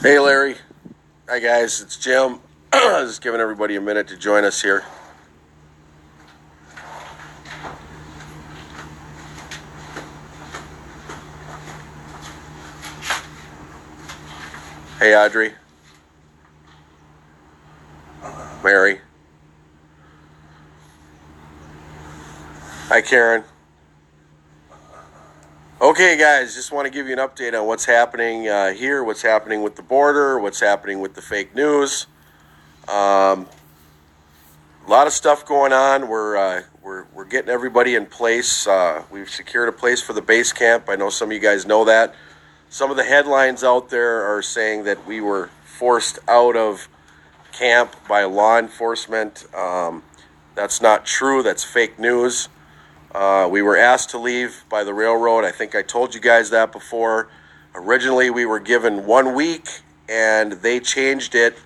Hey Larry. Hi guys, it's Jim. Just giving everybody a minute to join us here. Hey Audrey. Mary. Hi Karen. Okay guys, just want to give you an update on what's happening here, what's happening with the border, what's happening with the fake news. A lot of stuff going on. We're getting everybody in place. We've secured a place for the base camp. I know some of you guys know that. Some of the headlines out there are saying that we were forced out of camp by law enforcement. That's not true. That's fake news. We were asked to leave by the railroad. I think I told you guys that before. Originally, we were given 1 week, and they changed it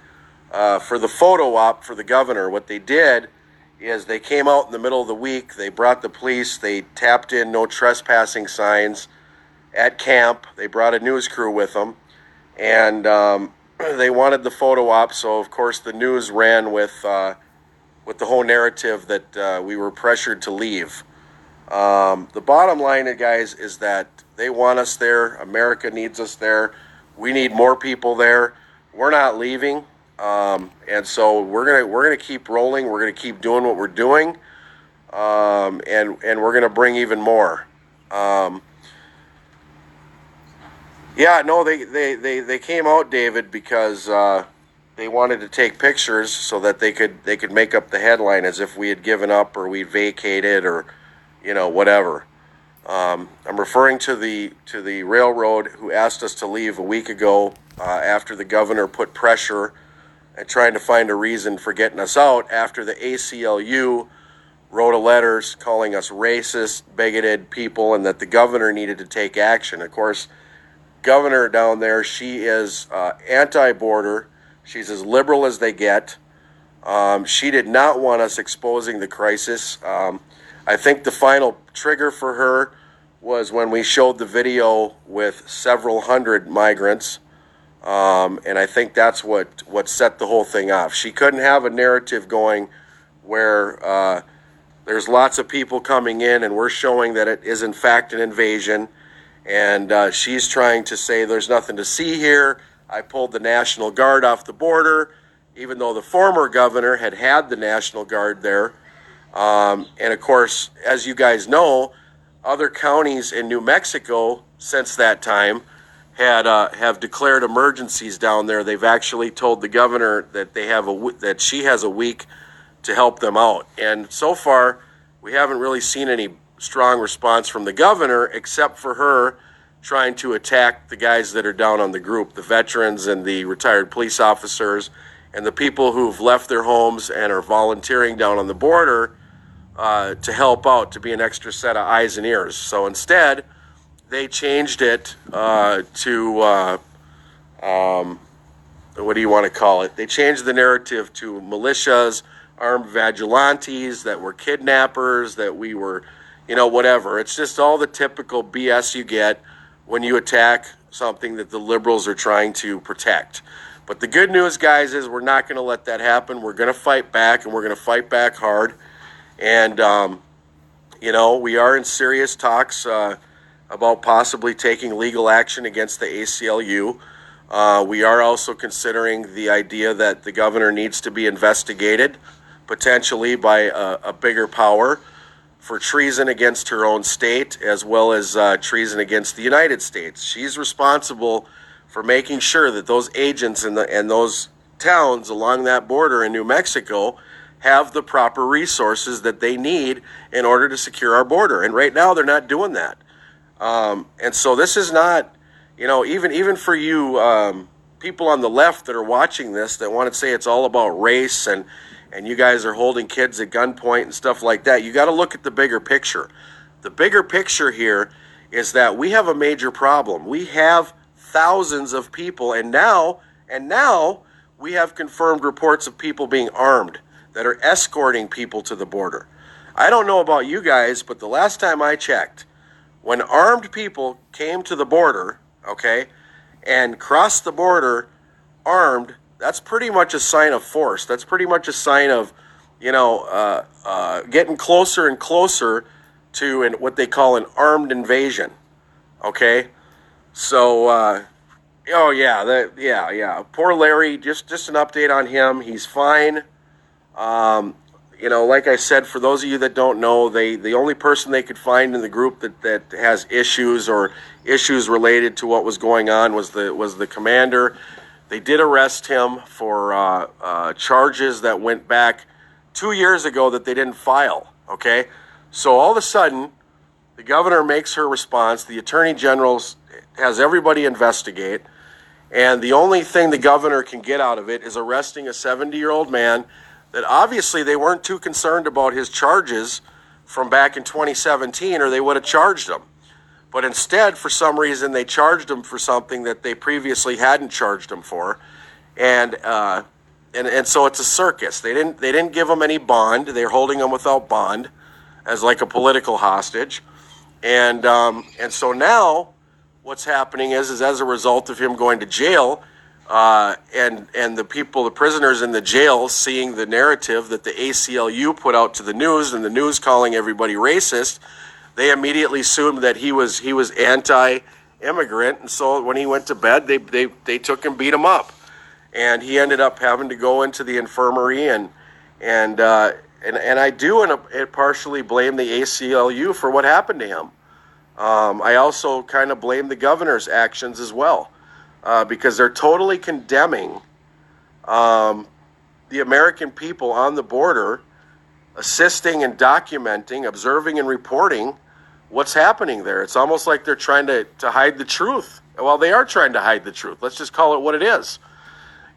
for the photo op for the governor. What they did is they came out in the middle of the week. They brought the police. They tapped in no trespassing signs at camp. They brought a news crew with them, and they wanted the photo op. So of course the news ran with the whole narrative that we were pressured to leave. The bottom line, guys, is that they want us there. America needs us there. We need more people there. We're not leaving, and so we're gonna keep rolling. We're gonna keep doing what we're doing, and we're gonna bring even more. Yeah, no, they came out, David, because they wanted to take pictures so that they could make up the headline as if we had given up or we vacated or whatever. I'm referring to the railroad who asked us to leave a week ago after the governor put pressure and trying to find a reason for getting us out after the ACLU wrote a letter calling us racist, bigoted people, and that the governor needed to take action. Of course, governor down there, she is anti-border. She's as liberal as they get. She did not want us exposing the crisis. I think the final trigger for her was when we showed the video with several hundred migrants. And I think that's what set the whole thing off. She couldn't have a narrative going where there's lots of people coming in and we're showing that it is in fact an invasion. And she's trying to say there's nothing to see here. I pulled the National Guard off the border, even though the former governor had the National Guard there. And of course, as you guys know, other counties in New Mexico since that time have declared emergencies down there. They've actually told the governor that that she has a week to help them out. And so far, we haven't really seen any strong response from the governor, except for her trying to attack the guys that are down on the group, the veterans and the retired police officers and the people who've left their homes and are volunteering down on the border to help out, to be an extra set of eyes and ears. So instead, they changed it to, what do you want to call it? They changed the narrative to militias, armed vigilantes, that were kidnappers, that we were, whatever. It's just all the typical BS you get when you attack something that the liberals are trying to protect. But the good news, guys, is we're not going to let that happen. We're going to fight back, and we're going to fight back hard. And, we are in serious talks about possibly taking legal action against the ACLU. We are also considering the idea that the governor needs to be investigated, potentially by a bigger power, for treason against her own state, as well as treason against the United States. She's responsible for making sure that those agents and those towns along that border in New Mexico have the proper resources that they need in order to secure our border. And right now, they're not doing that. And so this is not, even for you people on the left that are watching this that want to say it's all about race and you guys are holding kids at gunpoint and stuff like that, you got to look at the bigger picture. The bigger picture here is that we have a major problem. We have thousands of people, and now we have confirmed reports of people being armed that are escorting people to the border. I don't know about you guys, but the last time I checked, when armed people came to the border, and crossed the border armed, that's pretty much a sign of force. That's pretty much a sign of, getting closer and closer to what they call an armed invasion. Okay, so oh yeah, yeah. Poor Larry. Just an update on him. He's fine. Like I said, for those of you that don't know, the only person they could find in the group that has issues or issues related to what was going on was the commander. They did arrest him for charges that went back 2 years ago that they didn't file. Okay, so all of a sudden, the governor makes her response. The attorney general has everybody investigate, and the only thing the governor can get out of it is arresting a 70-year-old man that obviously they weren't too concerned about his charges from back in 2017, or they would have charged him. But instead, for some reason, they charged him for something that they previously hadn't charged him for, and so it's a circus. They didn't give him any bond. They're holding him without bond, as like a political hostage, and so now what's happening is as a result of him going to jail. And the prisoners in the jail, seeing the narrative that the ACLU put out to the news, and the news calling everybody racist, they immediately assumed that he was anti-immigrant, and so when he went to bed, they took and beat him up, and he ended up having to go into the infirmary, and I do and partially blame the ACLU for what happened to him. I also kind of blame the governor's actions as well. Because they're totally condemning the American people on the border, assisting and documenting, observing and reporting what's happening there. It's almost like they're trying to hide the truth. Well, they are trying to hide the truth. Let's just call it what it is.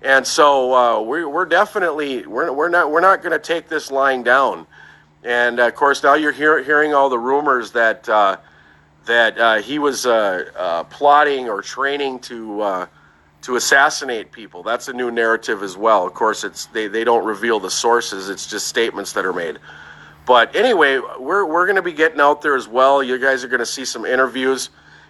And so we're definitely we're not going to take this lying down. And of course, now you're hearing all the rumors that he was plotting or training to assassinate people. That's a new narrative as well. Of course, they don't reveal the sources. It's just statements that are made. But anyway, we're going to be getting out there as well. You guys are going to see some interviews.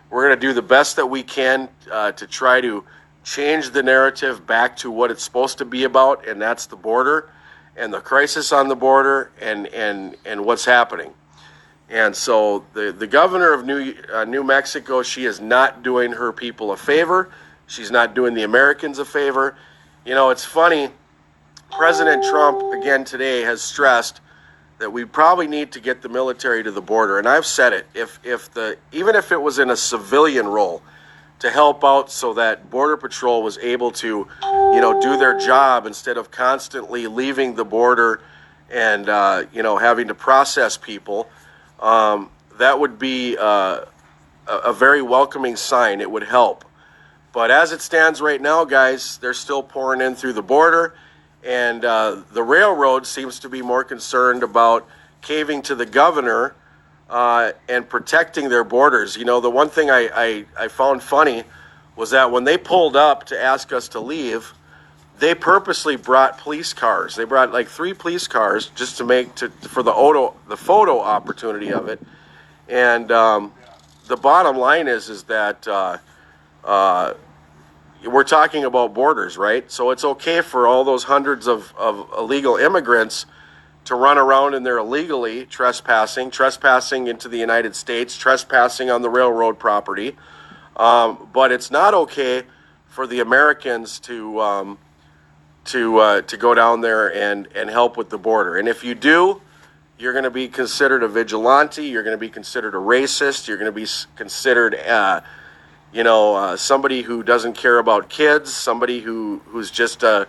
We're going to do the best that we can to try to change the narrative back to what it's supposed to be about, and that's the border and the crisis on the border and what's happening. And so the governor of New Mexico, she is not doing her people a favor. She's not doing the Americans a favor. It's funny. President Trump, again today, has stressed that we probably need to get the military to the border. And I've said it. Even if it was in a civilian role to help out so that Border Patrol was able to, do their job instead of constantly leaving the border and, having to process people, that would be a very welcoming sign. It would help. But as it stands right now, guys, they're still pouring in through the border, and the railroad seems to be more concerned about caving to the governor and protecting their borders. The one thing I found funny was that when they pulled up to ask us to leave, they purposely brought police cars. They brought like 3 police cars just for the photo opportunity of it. And the bottom line is that we're talking about borders, right? So it's okay for all those hundreds of illegal immigrants to run around in there illegally trespassing into the United States, trespassing on the railroad property. But it's not okay for the Americans to go down there and help with the border. And if you do, you're going to be considered a vigilante. You're going to be considered a racist. You're going to be considered, somebody who doesn't care about kids, somebody who's just a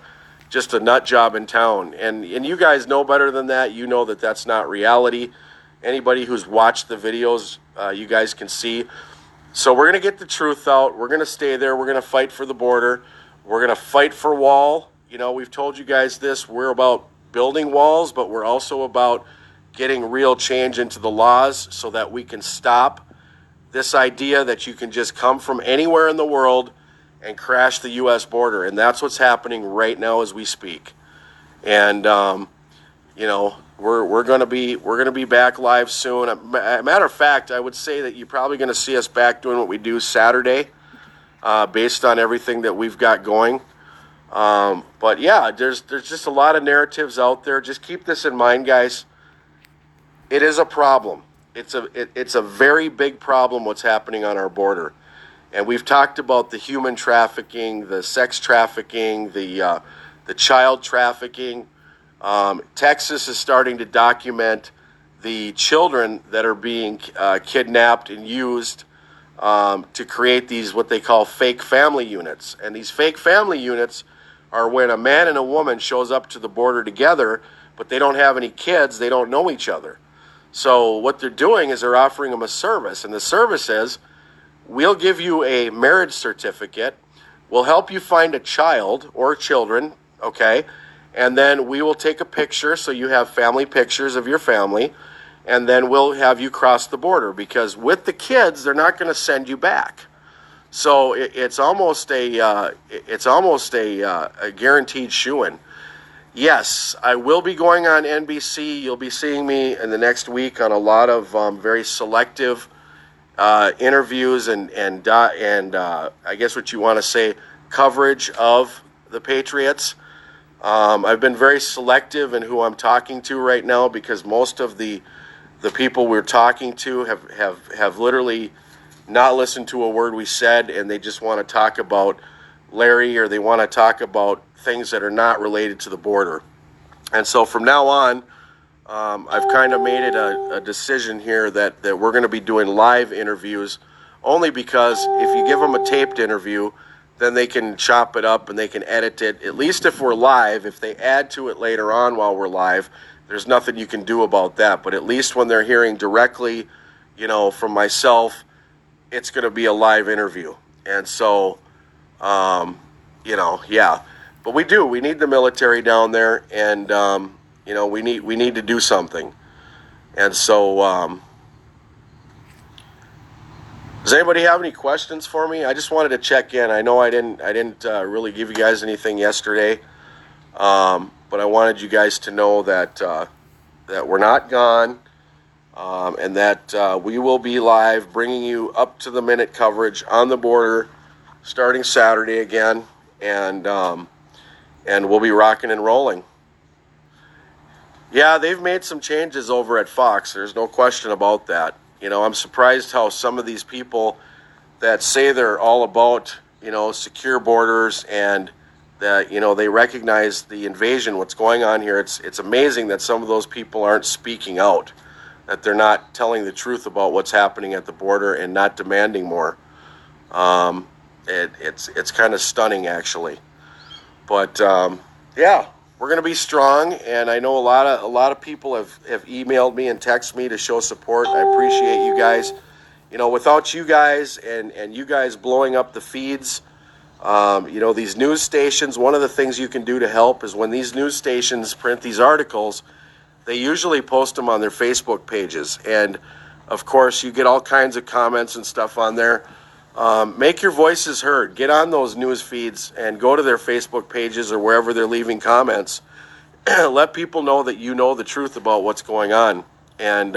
nut job in town. And you guys know better than that. You know that that's not reality. Anybody who's watched the videos, you guys can see. So we're going to get the truth out. We're going to stay there. We're going to fight for the border. We're going to fight for wall. We've told you guys this. We're about building walls, but we're also about getting real change into the laws so that we can stop this idea that you can just come from anywhere in the world and crash the U.S. border. And that's what's happening right now as we speak. And, we're going to be back live soon. Matter of fact, I would say that you're probably going to see us back doing what we do Saturday, based on everything that we've got going. But yeah, there's just a lot of narratives out there. Just keep this in mind, guys. It is a problem. It's a very big problem what's happening on our border, and we've talked about the human trafficking, the sex trafficking, the child trafficking. Texas is starting to document the children that are being kidnapped and used to create these what they call fake family units. And these fake family units are when a man and a woman shows up to the border together, but they don't have any kids, they don't know each other. So what they're doing is they're offering them a service, and the service is, we'll give you a marriage certificate, we'll help you find a child or children, okay, and then we will take a picture so you have family pictures of your family, and then we'll have you cross the border, because with the kids, they're not going to send you back. So it's almost a guaranteed shoo-in. Yes, I will be going on NBC. You'll be seeing me in the next week on a lot of very selective interviews and I guess what you want to say, coverage of the Patriots. I've been very selective in who I'm talking to right now, because most of the people we're talking to have literally not listened to a word we said, and they just want to talk about Larry, or they want to talk about things that are not related to the border. And so from now on, I've kind of made it a decision here that we're going to be doing live interviews, only because if you give them a taped interview, then they can chop it up and they can edit it. At least if we're live, if they add to it later on while we're live, there's nothing you can do about that. But at least when they're hearing directly, from myself, it's going to be a live interview. And so, yeah. But we need the military down there, and, we need to do something. And so, does anybody have any questions for me? I just wanted to check in. I know I didn't really give you guys anything yesterday, but I wanted you guys to know that we're not gone, and that we will be live, bringing you up to the minute coverage on the border, starting Saturday again, and we'll be rocking and rolling. Yeah, they've made some changes over at Fox. There's no question about that. I'm surprised how some of these people that say they're all about, secure borders, and that, they recognize the invasion, what's going on here. It's amazing that some of those people aren't speaking out, that they're not telling the truth about what's happening at the border and not demanding more. It's kind of stunning, actually. But yeah, we're going to be strong, and I know a lot of people have emailed me and texted me to show support. I appreciate you guys. Without you guys and you guys blowing up the feeds, these news stations, one of the things you can do to help is when these news stations print these articles, they usually post them on their Facebook pages. And, of course, you get all kinds of comments and stuff on there. Make your voices heard. Get on those news feeds and go to their Facebook pages or wherever they're leaving comments. Let people know that you know the truth about what's going on. And,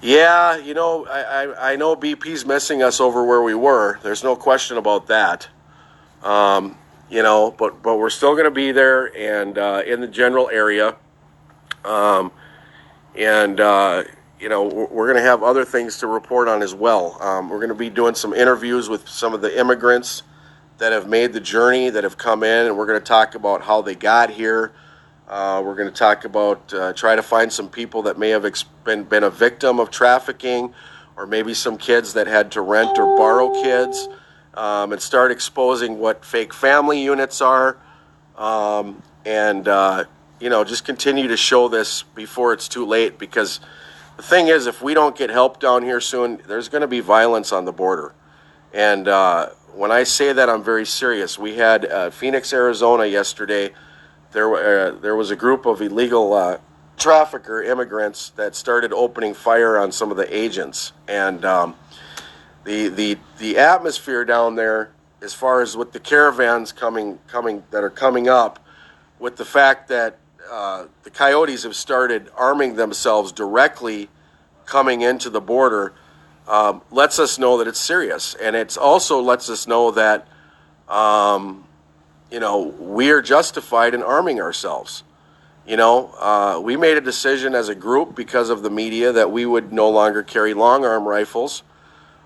yeah, I know BP's missing us over where we were. There's no question about that. But we're still going to be there and in the general area. We're going to have other things to report on as well. We're going to be doing some interviews with some of the immigrants that have made the journey, that have come in, and we're going to talk about how they got here. We're going to talk about try to find some people that may have been a victim of trafficking, or maybe some kids that had to rent or borrow kids, and start exposing what fake family units are, just continue to show this before it's too late, because the thing is, if we don't get help down here soon, there's going to be violence on the border. And when I say that, I'm very serious. We had Phoenix, Arizona yesterday. There was a group of illegal trafficker immigrants that started opening fire on some of the agents. And the atmosphere down there, as far as with the caravans coming up, with the fact that the coyotes have started arming themselves directly coming into the border, lets us know that it's serious. And it also lets us know that we are justified in arming ourselves. We made a decision as a group because of the media that we would no longer carry long arm rifles.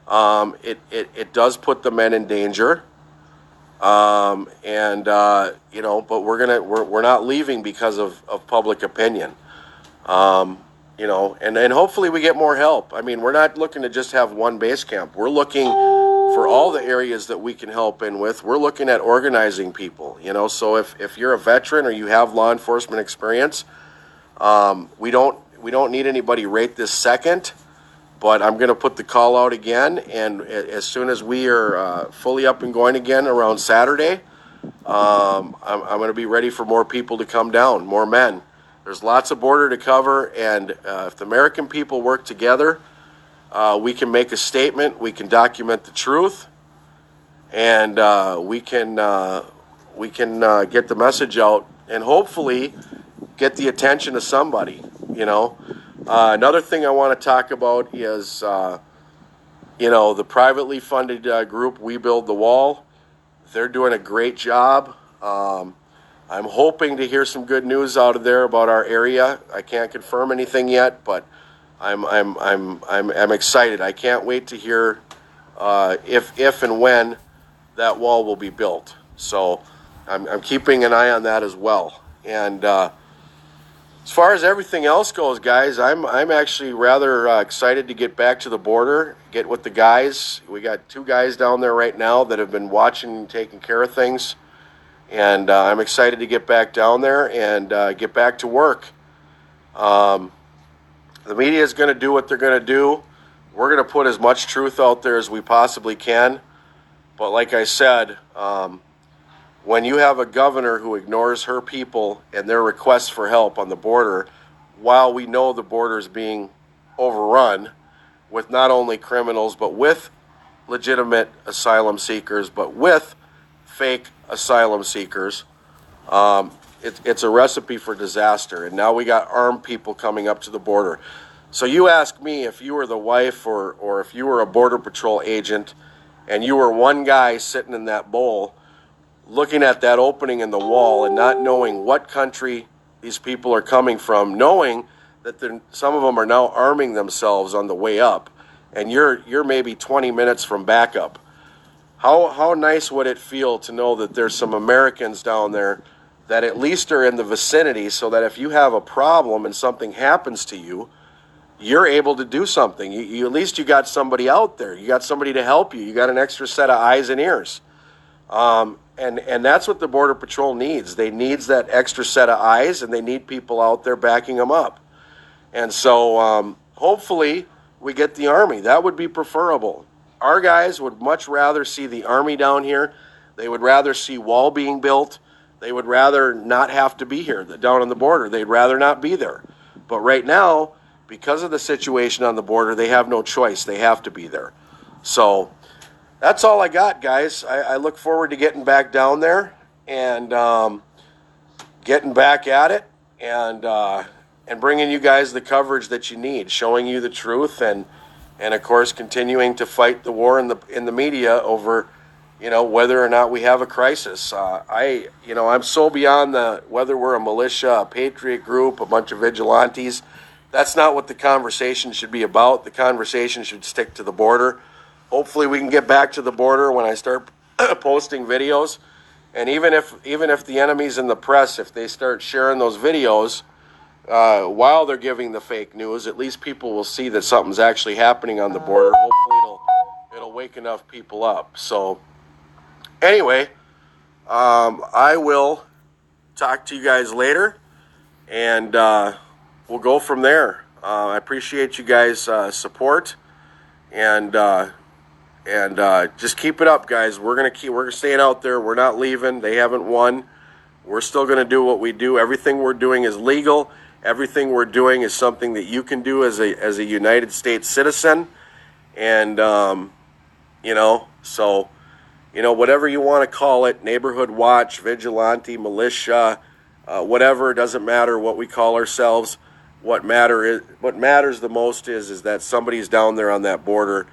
It does put the men in danger. But we're not leaving because of public opinion. And hopefully we get more help. I mean, we're not looking to just have one base camp. We're looking for all the areas that we can help in with. We're looking at organizing people, so if you're a veteran or you have law enforcement experience, we don't need anybody right this second, but I'm going to put the call out again. And as soon as we are fully up and going again around Saturday, I'm going to be ready for more people to come down, more men. There's lots of border to cover, and if the American people work together, we can make a statement, we can document the truth, and we can get the message out and hopefully get the attention of somebody. Another thing I want to talk about is the privately funded group We Build the Wall. They're doing a great job. I'm hoping to hear some good news out of there about our area. I can't confirm anything yet, but I'm excited. I can't wait to hear if and when that wall will be built. So I'm keeping an eye on that as well. And as far as everything else goes, guys, I'm actually rather excited to get back to the border, get with the guys. We got 2 guys down there right now that have been watching and taking care of things. And I'm excited to get back down there and get back to work. The media is going to do what they're going to do. We're going to put as much truth out there as we possibly can. But like I said, when you have a governor who ignores her people and their requests for help on the border, while we know the border is being overrun with not only criminals, but with legitimate asylum seekers, but with fake asylum seekers, it's a recipe for disaster. And now we got armed people coming up to the border. So you ask me, if you were the wife or if you were a Border Patrol agent and you were one guy sitting in that bowl looking at that opening in the wall and not knowing what country these people are coming from, knowing that some of them are now arming themselves on the way up, and you're maybe 20 minutes from backup. How nice would it feel to know that there's some Americans down there that at least are in the vicinity, so that if you have a problem and something happens to you, you're able to do something. You at least you got somebody out there. You got somebody to help you. You got an extra set of eyes and ears. And that's what the Border Patrol needs. They needs that extra set of eyes, and they need people out there backing them up. And so hopefully we get the Army. That would be preferable. Our guys would much rather see the Army down here. They would rather see wall being built. They would rather not have to be here, down on the border. They'd rather not be there. But right now, because of the situation on the border, they have no choice. They have to be there. So that's all I got, guys. I look forward to getting back down there and getting back at it and bringing you guys the coverage that you need, showing you the truth, and of course continuing to fight the war in the media over, whether or not we have a crisis. I'm so beyond whether we're a militia, a patriot group, a bunch of vigilantes. That's not what the conversation should be about. The conversation should stick to the border. Hopefully we can get back to the border when I start posting videos. And even if the enemy's in the press, if they start sharing those videos while they're giving the fake news, at least people will see that something's actually happening on the border. Hopefully it'll wake enough people up. So anyway, I will talk to you guys later, and we'll go from there. I appreciate you guys' support, and just keep it up, guys. We're staying out there. We're not leaving. They haven't won. We're still going to do what we do. Everything we're doing is legal. Everything we're doing is something that you can do as a United States citizen, and whatever you want to call it, neighborhood watch, vigilante, militia, whatever, it doesn't matter what we call ourselves. What matters the most is that somebody's down there on that border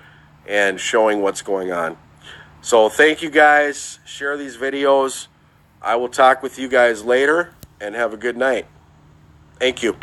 and showing what's going on. So thank you guys. Share these videos. I will talk with you guys later, and have a good night. Thank you.